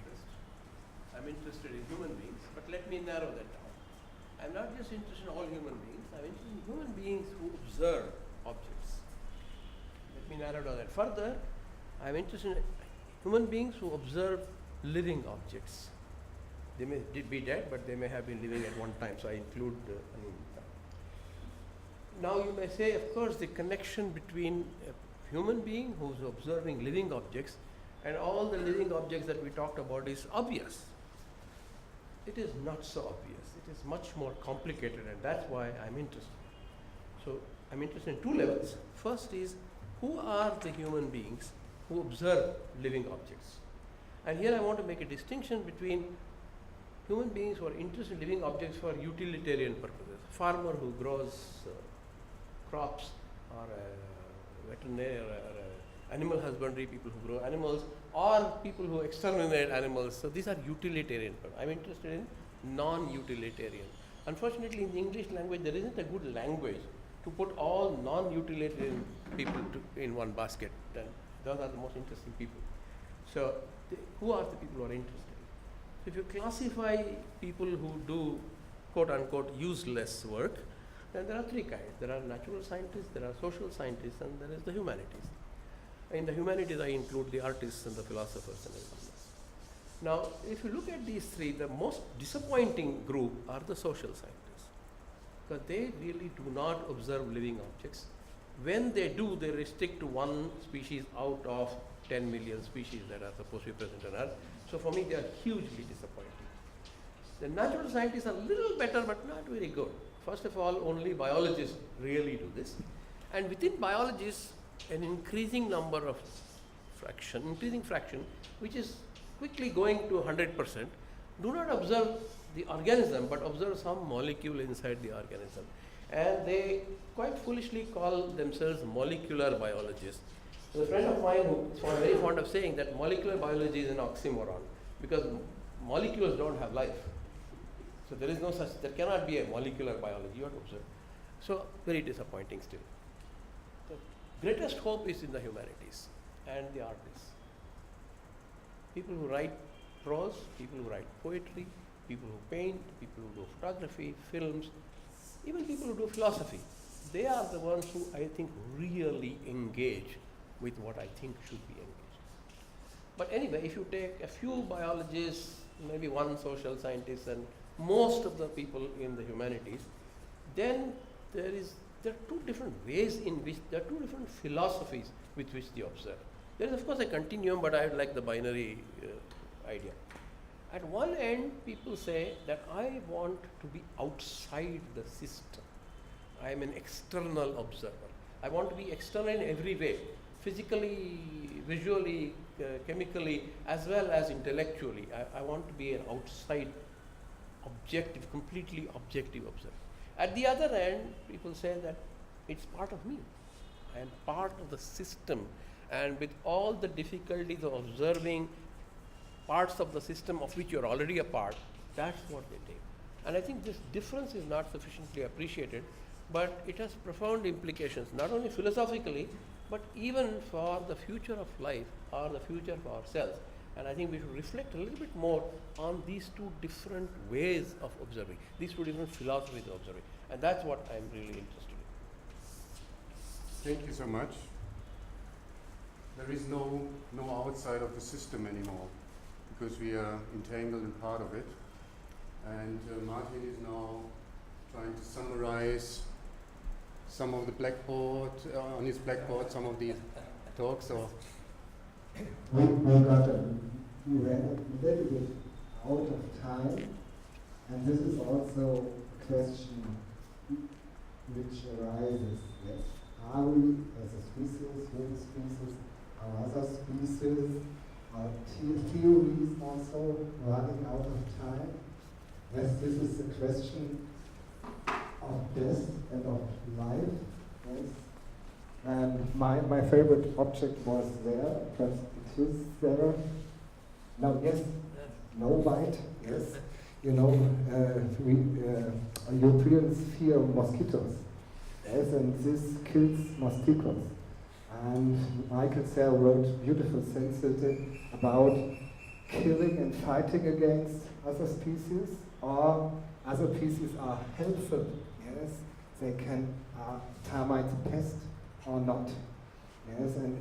I'm interested in human beings, but let me narrow that down. I'm not just interested in all human beings, I'm interested in human beings who observe objects. Let me narrow down that further. I'm interested in human beings who observe living objects. They may be dead, but they may have been living at one time, so I include now you may say, of course, the connection between a human being who's observing living objects and all the living objects that we talked about is obvious. It is not so obvious. It is much more complicated, and that's why I'm interested. So I'm interested in 2 levels. First is, who are the human beings who observe living objects? And here I want to make a distinction between human beings who are interested in living objects for utilitarian purposes. A farmer who grows crops, or a veterinarian, or animal husbandry, people who grow animals, or people who exterminate animals. So these are utilitarian. I'm interested in non-utilitarian. Unfortunately, in the English language, there isn't a good language to put all non-utilitarian people in one basket. And those are the most interesting people. So who are the people who are interested? If you classify people who do quote unquote useless work, then there are three kinds. There are natural scientists, there are social scientists, and there is the humanities. In the humanities, I include the artists and the philosophers and everything else. Now, if you look at these three, the most disappointing group are the social scientists, because they really do not observe living objects. When they do, they restrict to one species out of 10 million species that are supposed to be present on Earth. So for me, they are hugely disappointing. The natural scientists are a little better, but not very good. First of all, only biologists really do this. And within biologists, an increasing fraction, which is quickly going to 100%, do not observe the organism, but observe some molecule inside the organism. And they quite foolishly call themselves molecular biologists. There's a friend of mine who is very fond of saying that molecular biology is an oxymoron, because molecules don't have life. So there is no such, there cannot be a molecular biology, you have to observe. So very disappointing still. The greatest hope is in the humanities and the artists. People who write prose, people who write poetry, people who paint, people who do photography, films, even people who do philosophy. They are the ones who I think really engage with what I think should be engaged. But anyway, if you take a few biologists, maybe one social scientist, and most of the people in the humanities, then there are two different ways in which, there are two different philosophies with which they observe. There is of course a continuum, but I like the binary idea. At one end, people say that I want to be outside the system. I am an external observer. I want to be external in every way, physically, visually, chemically, as well as intellectually. I want to be an outside objective, completely objective observer. At the other end, people say that it's part of me. I am part of the system, and with all the difficulties of observing parts of the system of which you're already a part, that's what they take. And I think this difference is not sufficiently appreciated, but it has profound implications, not only philosophically, but even for the future of life or the future of ourselves. And I think we should reflect a little bit more on these two different ways of observing, these two different philosophies of observing. And that's what I'm really interested in. Thank you so much. There is no outside of the system anymore, because we are entangled in part of it. And Martin is now trying to summarize some of the blackboard, on his blackboard, some of these talks. Or we ran a little bit out of time, and this is also a question which arises. Yes. Are we, as a species, human species, are other species, are theories also running out of time? Yes, this is a question of death and of life. Yes. And my favorite object was there, perhaps it is there. No, yes, no bite, yes. You know, Europeans fear mosquitoes. Yes, and this kills mosquitoes. And Michael Serre wrote beautiful sentences about killing and fighting against other species, or other species are helpful. Yes, they can termites a pest or not. Yes, and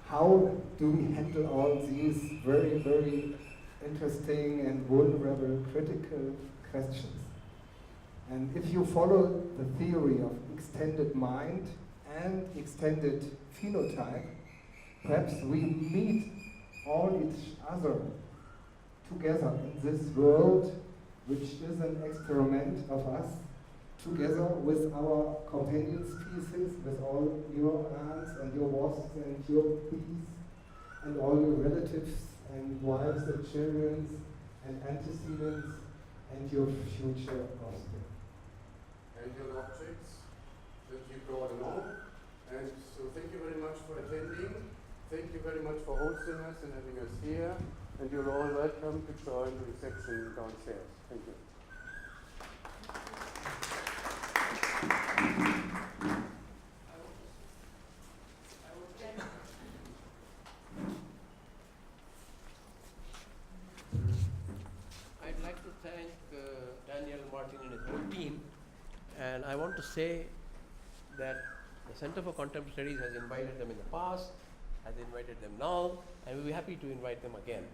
how do we handle all these very, very interesting and vulnerable, critical questions? And if you follow the theory of extended mind and extended phenotype, perhaps we meet all each other together in this world, which is an experiment of us, together with our companion species, with all your ants and your wasps and your bees, and all your relatives and wives and children and antecedents and your future offspring. And your objects that you brought along. And so thank you very much for attending. Thank you very much for hosting us and having us here. And you're all welcome to join the reception downstairs. Thank you. 2014, and I want to say that the Center for Contemporary Studies has invited them in the past, has invited them now, and we'll be happy to invite them again.